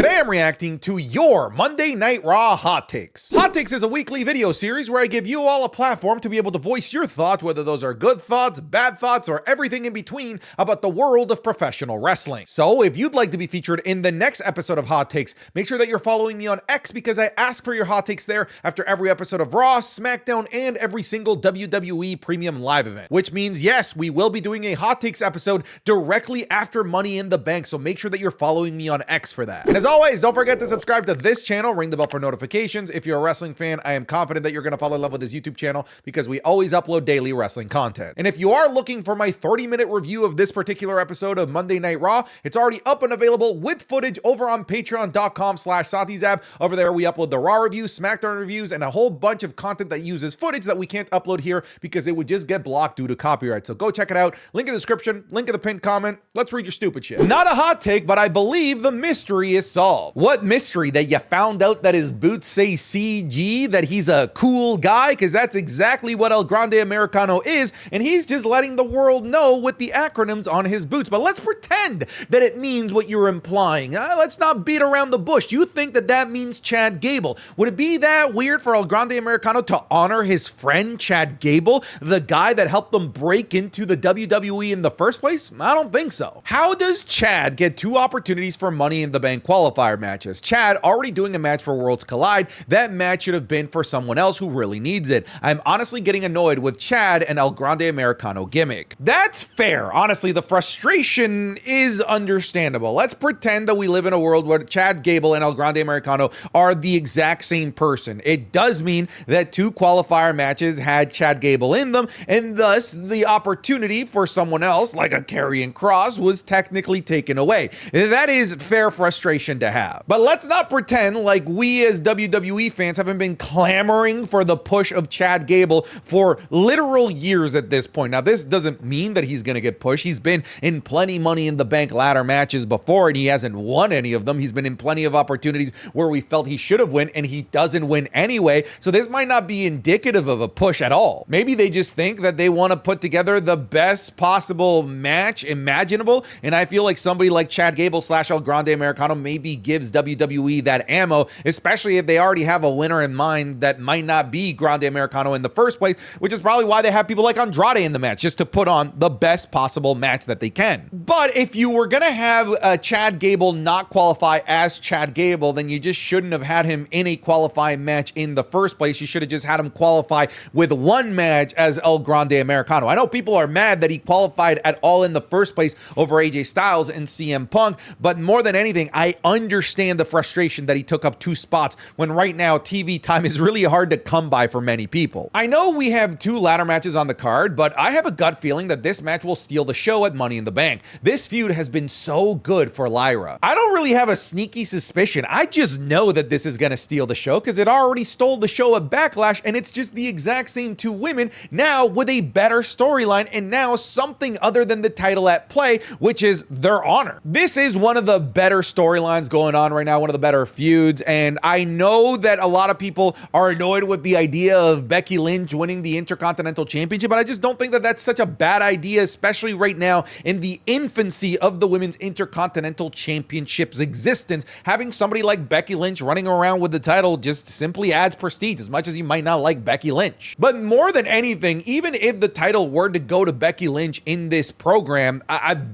Today I'm reacting to your Monday Night Raw Hot Takes. Hot Takes is a weekly video series where I give you all a platform to be able to voice your thoughts, whether those are good thoughts, bad thoughts, or everything in between about the world of professional wrestling. So if you'd like to be featured in the next episode of Hot Takes, make sure that you're following me on X because I ask for your hot takes there after every episode of Raw, SmackDown, and every single WWE Premium Live event. Which means, yes, we will be doing a Hot Takes episode directly after Money in the Bank, so make sure that you're following me on X for that. And as always, don't forget to subscribe to this channel, ring the bell for notifications. If you're a wrestling fan, I am confident that you're going to fall in love with this YouTube channel because we always upload daily wrestling content. And if you are looking for my 30-minute review of this particular episode of Monday Night Raw, it's already up and available with footage over on patreon.com/SatiZab. Over there, we upload the Raw reviews, SmackDown reviews, and a whole bunch of content that uses footage that we can't upload here because it would just get blocked due to copyright. So go check it out. Link in the description, link in the pinned comment. Let's read your stupid shit. Not a hot take, but I believe the mystery is solved. What mystery? That you found out that his boots say CG, that he's a cool guy? Because that's exactly what El Grande Americano is, and he's just letting the world know with the acronyms on his boots. But let's pretend that it means what you're implying. Let's not beat around the bush. You think that that means Chad Gable. Would it be that weird for El Grande Americano to honor his friend Chad Gable, the guy that helped them break into the WWE in the first place? I don't think so. How does Chad get two opportunities for Money in the Bank qualifier matches? Chad already doing a match for Worlds Collide. That match should have been for someone else who really needs it. I'm honestly getting annoyed with Chad and El Grande Americano gimmick. That's fair. Honestly, the frustration is understandable. Let's pretend that we live in a world where Chad Gable and El Grande Americano are the exact same person. It does mean that two qualifier matches had Chad Gable in them, and thus the opportunity for someone else, like a Kairi and Kross, was technically taken away. That is fair frustration to have. But let's not pretend like we as WWE fans haven't been clamoring for the push of Chad Gable for literal years at this point. Now, this doesn't mean that he's going to get pushed. He's been in plenty Money in the Bank ladder matches before, and he hasn't won any of them. He's been in plenty of opportunities where we felt he should have won, and he doesn't win anyway. So this might not be indicative of a push at all. Maybe they just think that they want to put together the best possible match imaginable, and I feel like somebody like Chad Gable / El Grande Americano maybe gives WWE that ammo, especially if they already have a winner in mind that might not be Grande Americano in the first place, which is probably why they have people like Andrade in the match, just to put on the best possible match that they can. But if you were going to have Chad Gable not qualify as Chad Gable, then you just shouldn't have had him in a qualifying match in the first place. You should have just had him qualify with one match as El Grande Americano. I know people are mad that he qualified at all in the first place over AJ Styles and CM Punk, but more than anything, I understand the frustration that he took up two spots when right now TV time is really hard to come by for many people. I know we have two ladder matches on the card, but I have a gut feeling that this match will steal the show at Money in the Bank. This feud has been so good for Lyra. I don't really have a sneaky suspicion. I just know that this is going to steal the show because it already stole the show at Backlash, and it's just the exact same two women now with a better storyline and now something other than the title at play, which is their honor. This is one of the better storylines going on right now, one of the better feuds, and I know that a lot of people are annoyed with the idea of Becky Lynch winning the Intercontinental Championship, but I just don't think that that's such a bad idea, especially right now in the infancy of the Women's Intercontinental Championship's existence. Having somebody like Becky Lynch running around with the title just simply adds prestige, as much as you might not like Becky Lynch. But more than anything, even if the title were to go to Becky Lynch in this program,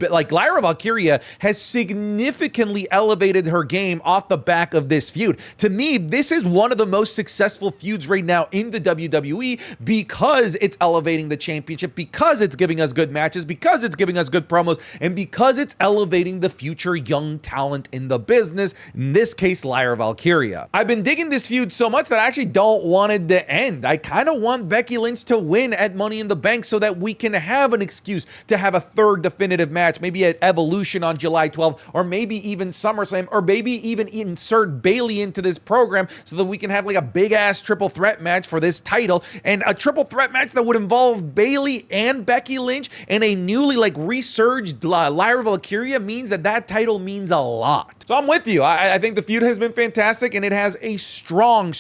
like Lyra Valkyria has significantly elevated her game off the back of this feud. To me, this is one of the most successful feuds right now in the WWE because it's elevating the championship, because it's giving us good matches, because it's giving us good promos, and because it's elevating the future young talent in the business, in this case, Lyra Valkyria. I've been digging this feud so much that I actually don't want it to end. I kind of want Becky Lynch to win at Money in the Bank so that we can have an excuse to have a third definitive match, maybe at Evolution on July 12th, or maybe even SummerSlam, or maybe even insert Bayley into this program so that we can have like a big ass triple threat match for this title, and a triple threat match that would involve Bayley and Becky Lynch and a newly like resurged Lyra Valkyria means that that title means a lot. So I'm with you. I think the feud has been fantastic, and it has a strong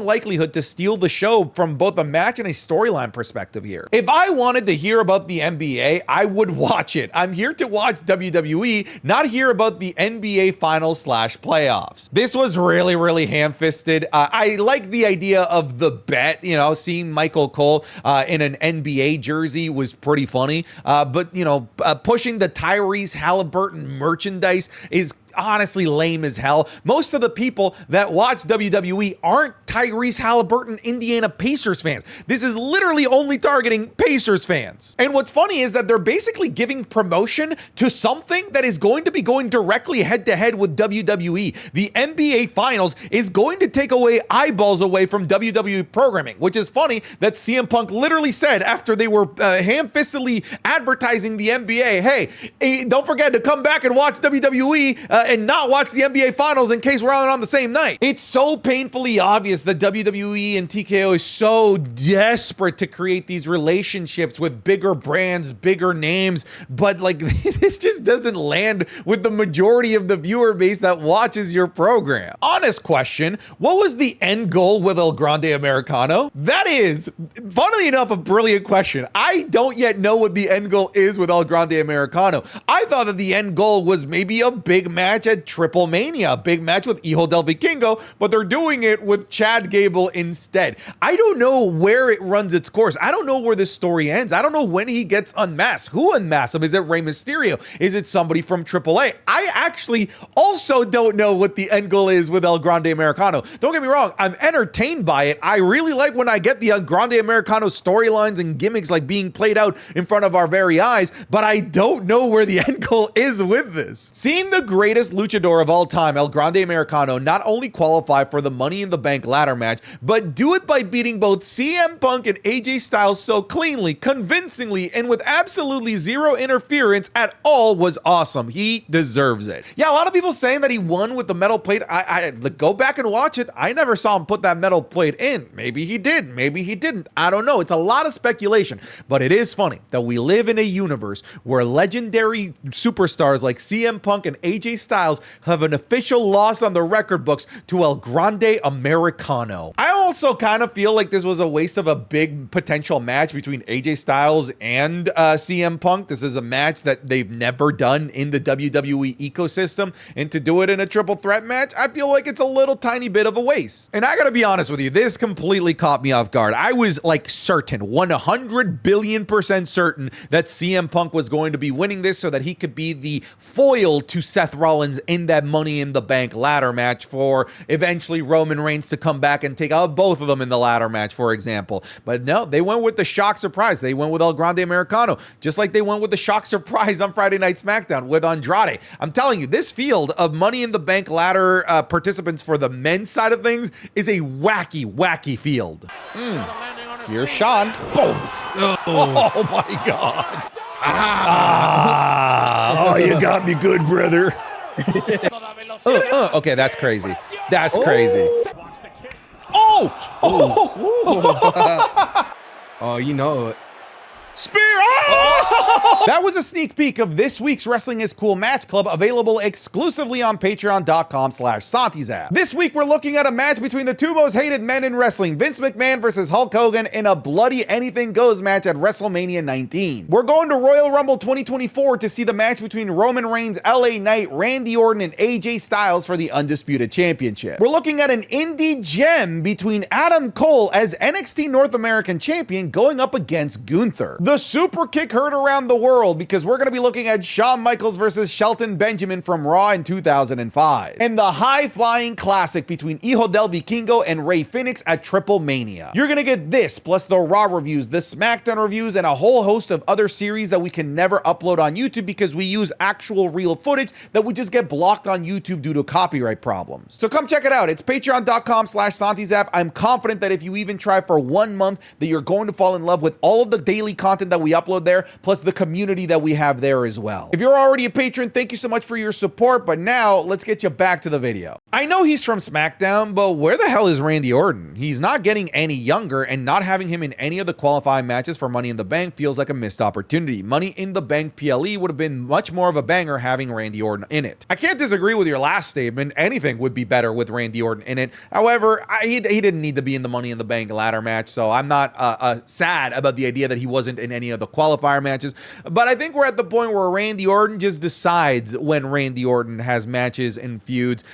likelihood to steal the show from both a match and a storyline perspective here. If I wanted to hear about the NBA, I would watch it. I'm here to watch WWE, not hear about the NBA Finals playoffs. This was really ham-fisted. I like the idea of the bet, you know, seeing Michael Cole in an NBA jersey was pretty funny. But, you know, pushing the Tyrese Halliburton merchandise is honestly lame as hell. Most of the people that watch WWE aren't Tyrese Halliburton Indiana Pacers fans. This is literally only targeting Pacers fans. And what's funny is that they're basically giving promotion to something that is going to be going directly head to head with WWE. The NBA Finals is going to take away eyeballs away from WWE programming, which is funny that CM Punk literally said after they were ham-fistedly advertising the NBA, hey, don't forget to come back and watch WWE and not watch the NBA Finals in case we're on the same night. It's so painfully obvious that WWE and TKO is so desperate to create these relationships with bigger brands, bigger names, but like this just doesn't land with the majority of the viewer base that watches your program. Honest question, what was the end goal with El Grande Americano? That is, funnily enough, a brilliant question. I don't yet know what the end goal is with El Grande Americano. I thought that the end goal was maybe a big match at Triple Mania, a big match with Hijo del Vikingo, but they're doing it with Chad Gable instead. I don't know where it runs its course. I don't know where this story ends. I don't know when he gets unmasked. Who unmasks him? Is it Rey Mysterio? Is it somebody from AAA? I actually also don't know what the end goal is with El Grande Americano. Don't get me wrong, I'm entertained by it. I really like when I get the El Grande Americano storylines and gimmicks like being played out in front of our very eyes, but I don't know where the end goal is with this. Seeing the greatest luchador of all time, El Grande Americano, not only qualify for the Money in the Bank ladder match, but do it by beating both CM Punk and AJ Styles so cleanly, convincingly, and with absolutely zero interference at all was awesome. He deserves it. Yeah, a lot of people saying that he won with the metal plate. I go back and watch it. I never saw him put that metal plate in. Maybe he did, maybe he didn't. I don't know. It's a lot of speculation, but it is funny that we live in a universe where legendary superstars like CM Punk and AJ Styles have an official loss on the record books to El Grande Americano. I also kind of feel like this was a waste of a big potential match between AJ Styles and CM Punk. This is a match that they've never done in the WWE ecosystem, and to do it in a triple threat match, I feel like it's a little tiny bit of a waste. And I gotta be honest with you, this completely caught me off guard. I was like certain, 100 billion% certain that CM Punk was going to be winning this so that he could be the foil to Seth Rollins in that Money in the Bank ladder match for eventually Roman Reigns to come back and take out both of them in the ladder match, for example. But no, they went with the shock surprise. They went with El Grande Americano, just like they went with the shock surprise on Friday Night SmackDown with Andrade. I'm telling you, this field of Money in the Bank ladder participants for the men's side of things is a wacky field. Here's Sean. Boom. Oh my God. Oh, you got me good, brother. Okay, that's crazy. That's crazy. Oh! Oh, you know it. Spear! Oh! That was a sneak peek of this week's Wrestling is Cool Match Club, available exclusively on patreon.com/SantiZap. This week, we're looking at a match between the two most hated men in wrestling, Vince McMahon versus Hulk Hogan, in a bloody anything goes match at WrestleMania 19. We're going to Royal Rumble 2024 to see the match between Roman Reigns, LA Knight, Randy Orton, and AJ Styles for the Undisputed Championship. We're looking at an indie gem between Adam Cole as NXT North American Champion going up against Gunther. The super kick heard around the world because we're going to be looking at Shawn Michaels versus Shelton Benjamin from Raw in 2005. And the high-flying classic between Hijo del Vikingo and Rey Fenix at Triple Mania. You're going to get this, plus the Raw reviews, the SmackDown reviews, and a whole host of other series that we can never upload on YouTube because we use actual real footage that would just get blocked on YouTube due to copyright problems. So come check it out. It's patreon.com/SantiZap. I'm confident that if you even try for 1 month, that you're going to fall in love with all of the daily content that we upload there, plus the community that we have there as well. If you're already a patron, thank you so much for your support, but now let's get you back to the video. I know he's from SmackDown, but where the hell is Randy Orton? He's not getting any younger, and not having him in any of the qualifying matches for Money in the Bank feels like a missed opportunity. Money in the Bank PLE would have been much more of a banger having Randy Orton in it. I can't disagree with your last statement. Anything would be better with Randy Orton in it. However, he didn't need to be in the Money in the Bank ladder match, so I'm not sad about the idea that he wasn't in any of the qualifier matches. But I think we're at the point where Randy Orton just decides when Randy Orton has matches and feuds.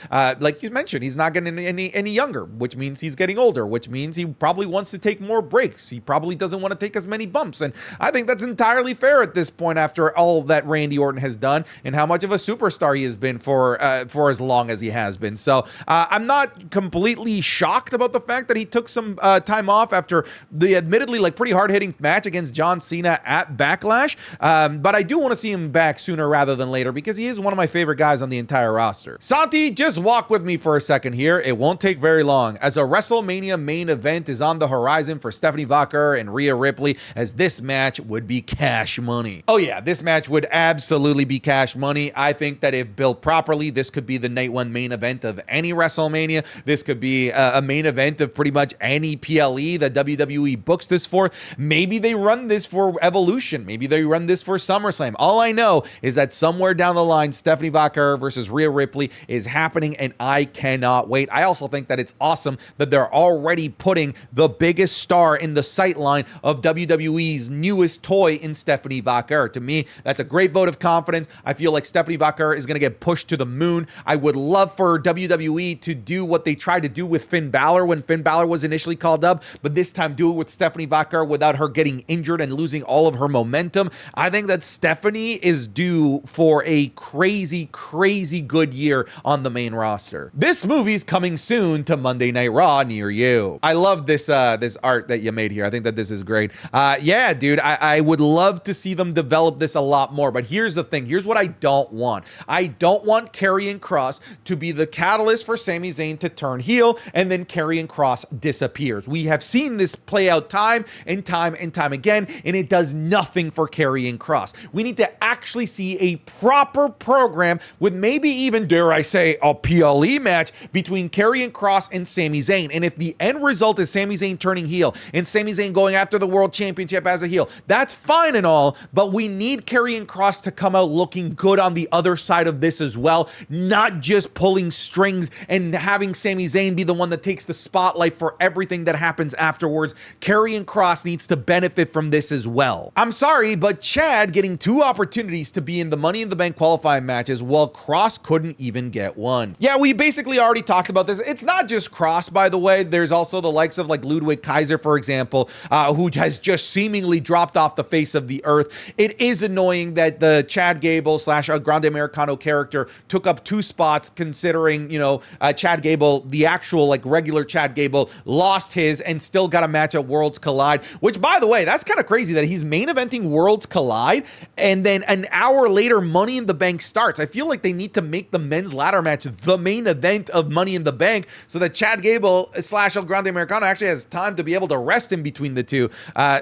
Like you mentioned, he's not getting any younger, which means he's getting older, which means he probably wants to take more breaks. He probably doesn't want to take as many bumps. And I think that's entirely fair at this point after all that Randy Orton has done and how much of a superstar he has been for as long as he has been. So I'm not completely shocked about the fact that he took some time off after the admittedly like pretty hard-hitting match against John Cena at Backlash. But I do want to see him back sooner rather than later because he is one of my favorite guys on the entire roster. Santi, just walk with me for a second here. It won't take very long as a WrestleMania main event is on the horizon for Stephanie Vaquer and Rhea Ripley, as this match would be cash money. Oh yeah, this match would absolutely be cash money. I think that if built properly, this could be the night one main event of any WrestleMania. This could be a main event of pretty much any PLE that WWE books this for. Maybe they run this for Evolution. Maybe they run this for SummerSlam. All I know is that somewhere down the line, Stephanie Vaquer versus Rhea Ripley is happening, and I cannot wait. I also think that it's awesome that they're already putting the biggest star in the sight line of WWE's newest toy in Stephanie Vaquer. To me, that's a great vote of confidence. I feel like Stephanie Vaquer is going to get pushed to the moon. I would love for WWE to do what they tried to do with Finn Balor when Finn Balor was initially called up, but this time do it with Stephanie Vaquer without her getting injured and losing all of her momentum. I think that Stephanie is due for a crazy, crazy good year on the main roster. This movie's coming soon to Monday Night Raw near you. I love this this art that you made here. I think that this is great. Yeah, dude, I would love to see them develop this a lot more, but here's the thing. Here's what I don't want. I don't want Karrion Kross to be the catalyst for Sami Zayn to turn heel and then Karrion Kross disappears. We have seen this play out time and time and time again, and it does nothing for Karrion Kross. We need to actually see a proper program with maybe even, dare I say, a PLE match between Karrion Kross and Sami Zayn. And if the end result is Sami Zayn turning heel and Sami Zayn going after the world championship as a heel, that's fine and all, but we need Karrion Kross to come out looking good on the other side of this as well, not just pulling strings and having Sami Zayn be the one that takes the spotlight for everything that happens afterwards. Karrion Kross needs to benefit from this as well. I'm sorry, but Chad getting 2 opportunities to be in the Money in the Bank qualifying matches while Kross couldn't even get one. Yeah, we basically already talked about this. It's not just Kross, by the way. There's also the likes of like Ludwig Kaiser, for example, who has just seemingly dropped off the face of the earth. It is annoying that the Chad Gable / Grande Americano character took up 2 spots, considering, you know, Chad Gable, the actual like regular Chad Gable, lost his and still got a match at Worlds Collide, which, by the way, that's kind of crazy that he's main eventing Worlds Collide and then an hour later Money in the Bank starts. I feel like they need to make the men's ladder match the main event of Money in the Bank so that Chad Gable / El Grande Americano actually has time to be able to rest in between the two.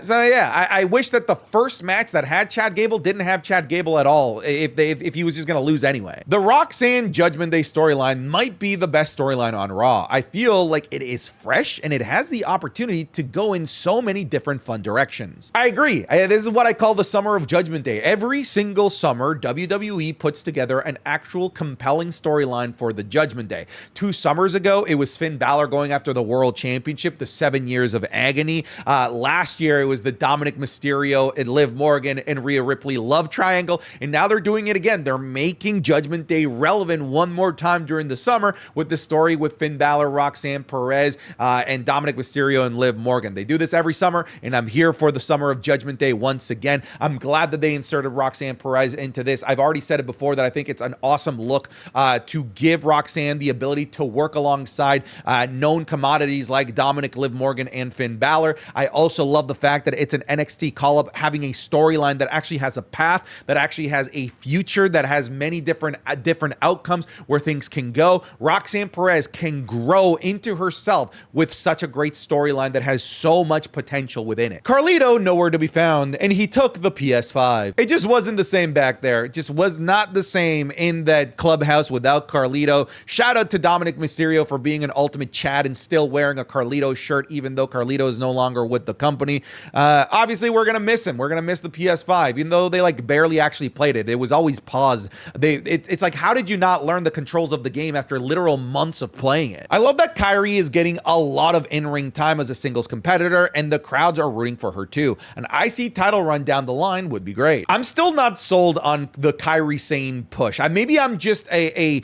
So yeah, I wish that the first match that had Chad Gable didn't have Chad Gable at all if he was just going to lose anyway. The Roxanne Judgment Day storyline might be the best storyline on Raw. I feel like it is fresh and it has the opportunity to go in so many different fun directions. I agree. This is what I call the summer of Judgment Day. Every single summer, WWE puts together an actual compelling storyline for the Judgment Day. 2 summers ago, it was Finn Balor going after the World Championship, the 7 years of agony. Last year, it was the Dominic Mysterio and Liv Morgan and Rhea Ripley love triangle, and now they're doing it again. They're making Judgment Day relevant one more time during the summer with the story with Finn Balor, Roxanne Perez, and Dominic Mysterio and Liv Morgan. They do this every summer, and I'm here for the summer of Judgment Day once again. I'm glad that they inserted Roxanne Perez into this. I've already said it before that I think it's an awesome look to give Roxanne the ability to work alongside known commodities like Dominic, Liv Morgan, and Finn Balor. I also love the fact that it's an NXT call-up having a storyline that actually has a path, that actually has a future, that has many different outcomes where things can go. Roxanne Perez can grow into herself with such a great storyline that has so much potential within it. Carlito, nowhere to be found, and he took the PS5. It just wasn't the same back there. It just was not the same in that clubhouse without Carlito Shout out to Dominic Mysterio for being an ultimate Chad and still wearing a Carlito shirt, even though Carlito is no longer with the company. Obviously, we're going to miss him. We're going to miss the PS5, even though they like barely actually played it. It was always paused. It's like, how did you not learn the controls of the game after literal months of playing it? I love that Kairi is getting a lot of in-ring time as a singles competitor, and the crowds are rooting for her too. An IC title run down the line would be great. I'm still not sold on the Kairi Sane push. Maybe I'm just a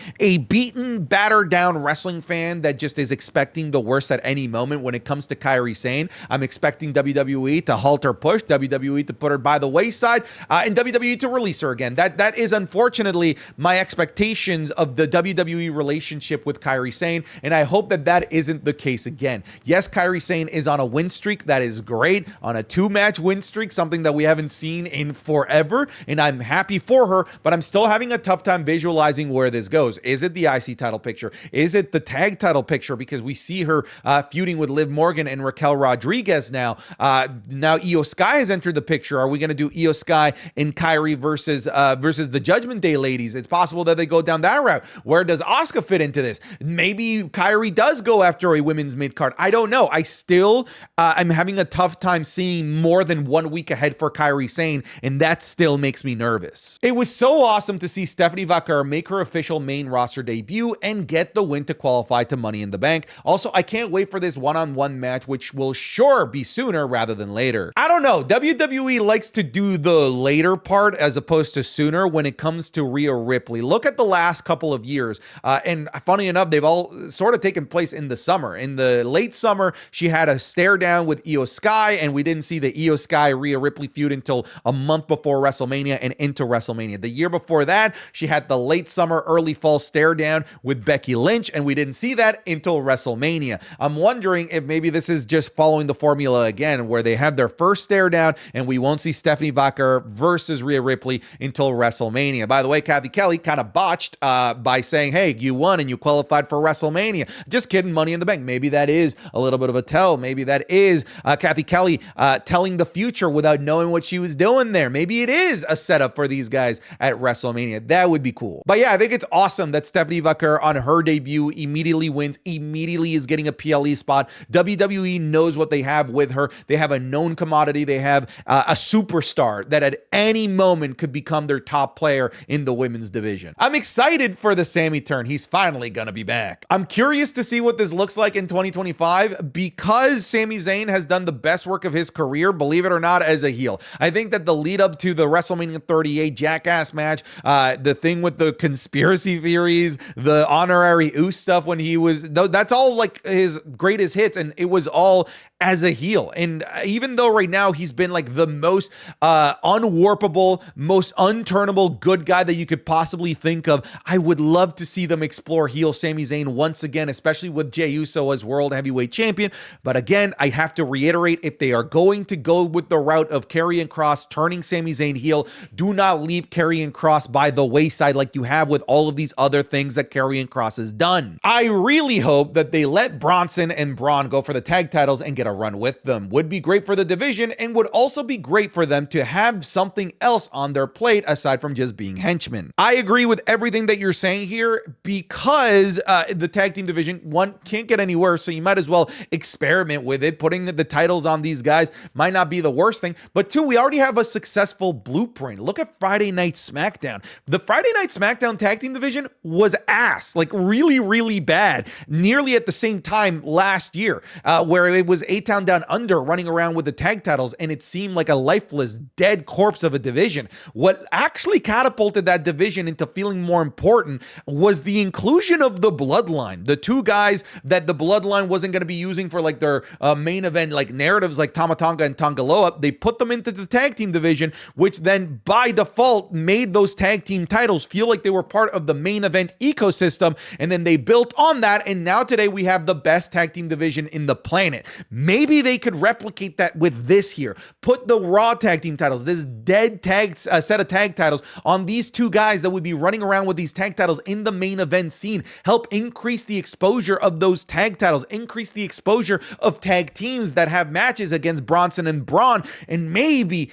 beaten, battered down wrestling fan that just is expecting the worst at any moment when it comes to Kairi Sane. I'm expecting WWE to halt her push, WWE to put her by the wayside, and WWE to release her again. That is unfortunately my expectations of the WWE relationship with Kairi Sane, and I hope that that isn't the case again. Yes, Kairi Sane is on a win streak. That is great. On a 2-match win streak, something that we haven't seen in forever, and I'm happy for her, but I'm still having a tough time visualizing where this goes. Is it the IC title picture? Is it the tag title picture? Because we see her feuding with Liv Morgan and Raquel Rodriguez now. Now Io Sky has entered the picture. Are we going to do Io Sky and Kairi versus the Judgment Day ladies? It's possible that they go down that route. Where does Asuka fit into this? Maybe Kairi does go after a women's mid-card. I don't know. I still I'm having a tough time seeing more than 1 week ahead for Kairi Sane, and that still makes me nervous. It was so awesome to see Stephanie Vaquer make her official main roster debut and get the win to qualify to Money in the Bank. Also, I can't wait for this one-on-one match, which will sure be sooner rather than later. I don't know. WWE likes to do the later part as opposed to sooner when it comes to Rhea Ripley. Look at the last couple of years, and funny enough, they've all sort of taken place in the summer. In the late summer, she had a stare down with Io Sky, and we didn't see the Io Sky Rhea Ripley feud until a month before WrestleMania and into WrestleMania. The year before that, she had the late summer, early fall stare down with Becky Lynch, and we didn't see that until WrestleMania. I'm wondering if maybe this is just following the formula again, where they have their first stare down, and we won't see Stephanie Vaquer versus Rhea Ripley until WrestleMania. By the way, Kathy Kelly kind of botched by saying, hey, you won and you qualified for WrestleMania. Just kidding, Money in the Bank. Maybe that is a little bit of a tell. Maybe that is Kathy Kelly telling the future without knowing what she was doing there. Maybe it is a setup for these guys at WrestleMania. That would be cool. But yeah, I think it's awesome that Stephanie Vaquer on her debut immediately wins, immediately is getting a PLE spot. WWE knows what they have with her. They have a known commodity. They have a superstar that at any moment could become their top player in the women's division. I'm excited for the Sami turn. He's finally gonna be back. I'm curious to see what this looks like in 2025 because Sami Zayn has done the best work of his career, believe it or not, as a heel. I think that the lead up to the WrestleMania 38 Jackass match, the thing with the conspiracy theories, the honorary Oos stuff when he was, that's all like his greatest hits, and it was all as a heel. And even though right now he's been like the most unwarpable, most unturnable good guy that you could possibly think of, I would love to see them explore heel Sami Zayn once again, especially with Jey Uso as World Heavyweight Champion. But again, I have to reiterate, if they are going to go with the route of Karrion Kross turning Sami Zayn heel, do not leave Karrion Kross by the wayside like you have with all of these other things that Karrion Kross has done. I really hope that they let Bronson and Braun go for the tag titles and get a run with them. Would be great for the division and would also be great for them to have something else on their plate aside from just being henchmen. I agree with everything that you're saying here because the tag team division, one, can't get any worse, so you might as well experiment with it. Putting the titles on these guys might not be the worst thing, but two, we already have a successful blueprint. Look at Friday Night SmackDown. The Friday Night SmackDown tag team division was ass, like really, really bad, nearly at the same time last year, where it was A-Town Down Under running around with the tag titles, and it seemed like a lifeless, dead corpse of a division. What actually catapulted that division into feeling more important was the inclusion of the Bloodline. The two guys that the Bloodline wasn't going to be using for like their main event like narratives like Tama Tonga and Tongaloa, they put them into the tag team division, which then by default made those tag team titles feel like they were part of the main event ecosystem, and then they built on that, and now today we have the best tag team division in the planet. Maybe they could replicate that with this here. Put the Raw tag team titles, this dead set of tag titles, on these two guys that would be running around with these tag titles in the main event scene. Help increase the exposure of those tag titles, increase the exposure of tag teams that have matches against Bronson and Braun, and maybe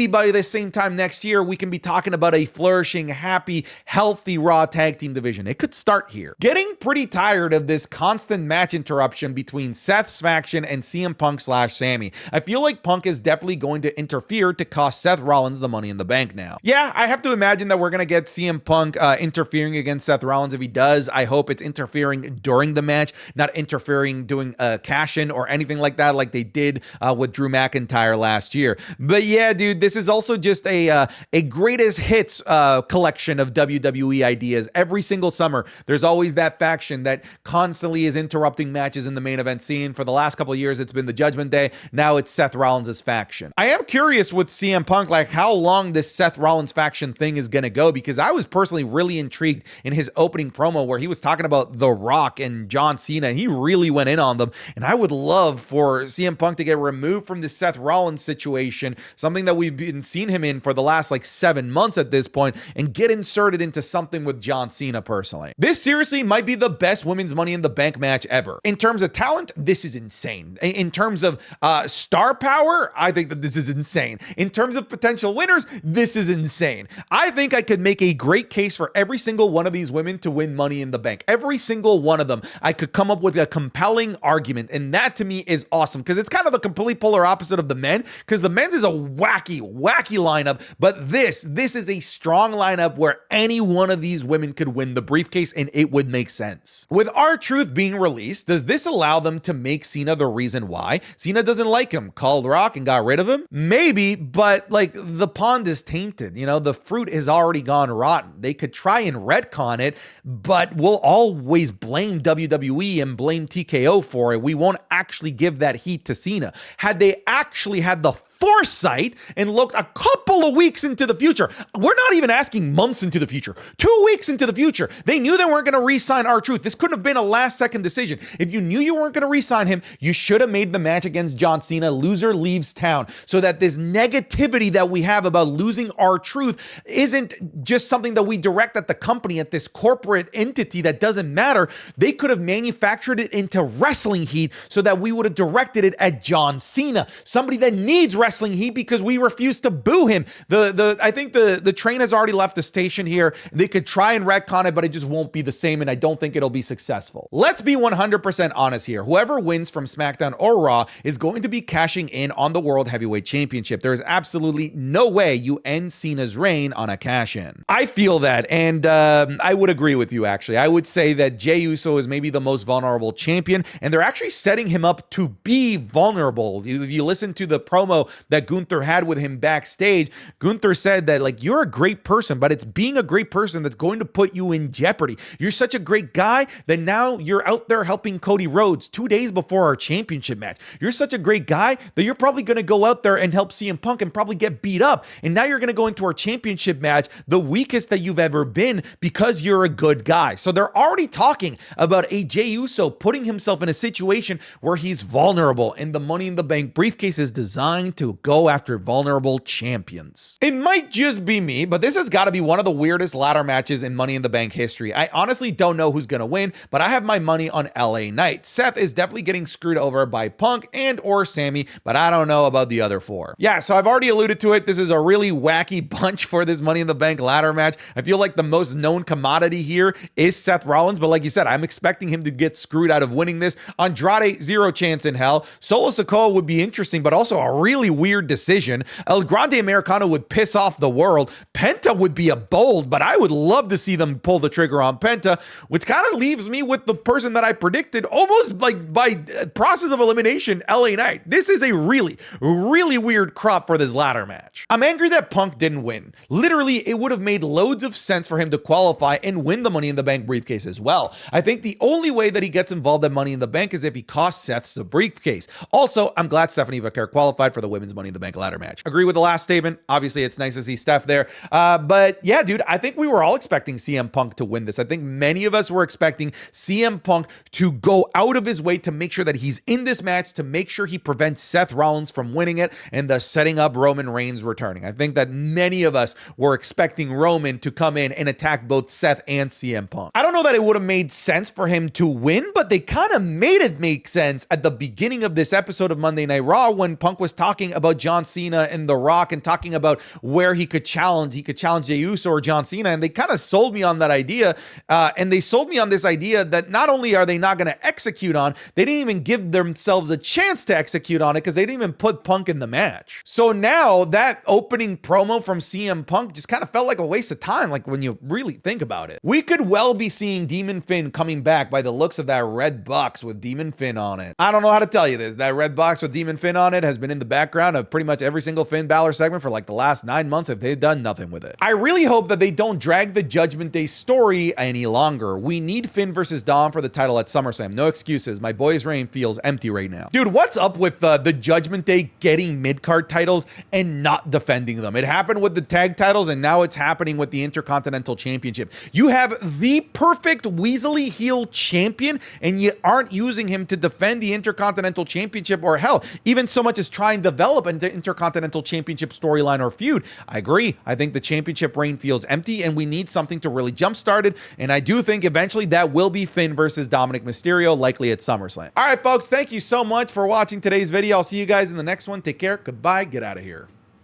by the same time next year, we can be talking about a flourishing, happy, healthy Raw tag team division. division. It could start here. Getting pretty tired of this constant match interruption between Seth's faction and CM Punk / Sami. I feel like Punk is definitely going to interfere to cost Seth Rollins the Money in the Bank now. Yeah, I have to imagine that we're going to get CM Punk interfering against Seth Rollins. If he does, I hope it's interfering during the match, not interfering doing a cash-in or anything like that like they did with Drew McIntyre last year. But yeah, dude, this is also just a greatest hits collection of WWE ideas. Every single summer, there's always that faction that constantly is interrupting matches in the main event scene. For the last couple of years, it's been the Judgment Day. Now it's Seth Rollins' faction. I am curious with CM Punk, like how long this Seth Rollins faction thing is going to go, because I was personally really intrigued in his opening promo where he was talking about The Rock and John Cena, and he really went in on them. And I would love for CM Punk to get removed from the Seth Rollins situation, something that we've been seeing him in for the last like 7 months at this point, and get inserted into something with John Cena personally. This seriously might be the best women's Money in the Bank match ever. In terms of talent, this is insane. In terms of star power, I think that this is insane. In terms of potential winners, this is insane. I think I could make a great case for every single one of these women to win Money in the Bank. Every single one of them, I could come up with a compelling argument, and that to me is awesome, because it's kind of the complete polar opposite of the men, because the men's is a wacky lineup, but this is a strong lineup where any one of these women could win the briefcase, and it would make sense. With R-Truth being released, does this allow them to make Cena the reason why? Cena doesn't like him, called Rock and got rid of him? Maybe, but like the pond is tainted, you know, the fruit has already gone rotten. They could try and retcon it, but we'll always blame WWE and blame TKO for it. We won't actually give that heat to Cena. Had they actually had the foresight and looked a couple of weeks into the future. We're not even asking months into the future. 2 weeks into the future. They knew they weren't going to re-sign R-Truth. This couldn't have been a last-second decision. If you knew you weren't going to re-sign him, you should have made the match against John Cena. Loser leaves town. So that this negativity that we have about losing R-Truth isn't just something that we direct at the company, at this corporate entity that doesn't matter. They could have manufactured it into wrestling heat so that we would have directed it at John Cena. Somebody that needs wrestling heat because we refuse to boo him. I think the train has already left the station here. They could try and retcon it, but it just won't be the same, and I don't think it'll be successful. Let's be 100% honest here. Whoever wins from SmackDown or Raw is going to be cashing in on the World Heavyweight Championship. There is absolutely no way you end Cena's reign on a cash-in. I feel that, and I would agree with you, actually. I would say that Jey Uso is maybe the most vulnerable champion, and they're actually setting him up to be vulnerable. If you listen to the promo that Gunther had with him backstage, Gunther said that, like, you're a great person, but it's being a great person that's going to put you in jeopardy. You're such a great guy that now you're out there helping Cody Rhodes 2 days before our championship match. You're such a great guy that you're probably going to go out there and help CM Punk and probably get beat up. And now you're going to go into our championship match the weakest that you've ever been because you're a good guy. So they're already talking about a Jey Uso putting himself in a situation where he's vulnerable, and the Money in the Bank briefcase is designed to go after vulnerable champions. It might just be me, but this has got to be one of the weirdest ladder matches in Money in the Bank history. I honestly don't know who's going to win, but I have my money on LA Knight. Seth is definitely getting screwed over by Punk and or Sami, but I don't know about the other four. Yeah, so I've already alluded to it. This is a really wacky bunch for this Money in the Bank ladder match. I feel like the most known commodity here is Seth Rollins, but like you said, I'm expecting him to get screwed out of winning this. Andrade, zero chance in hell. Solo Sikoa would be interesting, but also a really weird decision. El Grande Americano would piss off the world. Penta would be a bold, but I would love to see them pull the trigger on Penta, which kind of leaves me with the person that I predicted almost like by process of elimination, LA Knight. This is a really, really weird crop for this ladder match. I'm angry that Punk didn't win. Literally, it would have made loads of sense for him to qualify and win the Money in the Bank briefcase as well. I think the only way that he gets involved at Money in the Bank is if he costs Seth the briefcase. Also, I'm glad Stephanie Vaquer qualified for the women's Money in the Bank ladder match. Agree with the last statement. Obviously, it's nice to see Steph there. But yeah, dude, I think we were all expecting CM Punk to win this. I think many of us were expecting CM Punk to go out of his way to make sure that he's in this match, to make sure he prevents Seth Rollins from winning it and thus setting up Roman Reigns returning. I think that many of us were expecting Roman to come in and attack both Seth and CM Punk. I don't know that it would have made sense for him to win, but they kind of made it make sense at the beginning of this episode of Monday Night Raw when Punk was talking about John Cena and The Rock and talking about where he could challenge. He could challenge Jey Uso or John Cena, and they kind of sold me on that idea. And they sold me on this idea that not only are they not going to execute on, they didn't even give themselves a chance to execute on it because they didn't even put Punk in the match. So now that opening promo from CM Punk just kind of felt like a waste of time, like when you really think about it. We could well be seeing Demon Finn coming back by the looks of that red box with Demon Finn on it. I don't know how to tell you this. That red box with Demon Finn on it has been in the background of pretty much every single Finn Balor segment for like the last 9 months if they've done nothing with it. I really hope that they don't drag the Judgment Day story any longer. We need Finn versus Dom for the title at SummerSlam. No excuses. My boy's reign feels empty right now. Dude, what's up with the Judgment Day getting mid-card titles and not defending them? It happened with the tag titles and now it's happening with the Intercontinental Championship. You have the perfect Weasley heel champion and you aren't using him to defend the Intercontinental Championship, or hell, even so much as try and develop an Intercontinental Championship storyline or feud. I agree. I think the championship reign feels empty and we need something to really jumpstart it. And I do think eventually that will be Finn versus Dominic Mysterio, likely at SummerSlam. All right, folks, thank you so much for watching today's video. I'll see you guys in the next one. Take care. Goodbye. Get out of here.